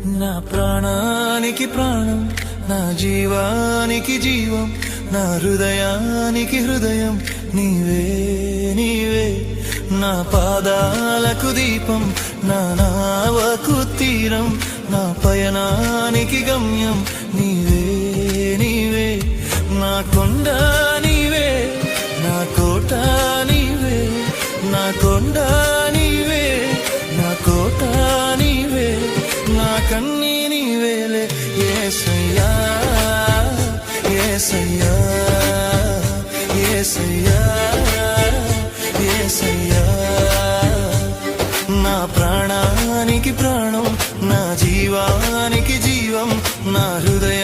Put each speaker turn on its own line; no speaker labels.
నా ప్రాణానికి ప్రాణం, నా జీవానికి జీవం, నా హృదయానికి హృదయం నీవే నీవే. నా పాదాలకు దీపం, నా నావకు తీరం, నా పయనానికి గమ్యం నీవే నీవే. నా కొండ నీవే, నా కోట నీవే, నా కొండ నీవే, నా కోట నీవే, నా కన్నీ నీవేలే యేసయ్యా యేసయ్యా యేసయ్యా యేసయ్యా. నా ప్రాణానికి ప్రాణం, నా జీవానికి జీవం, నా హృదయ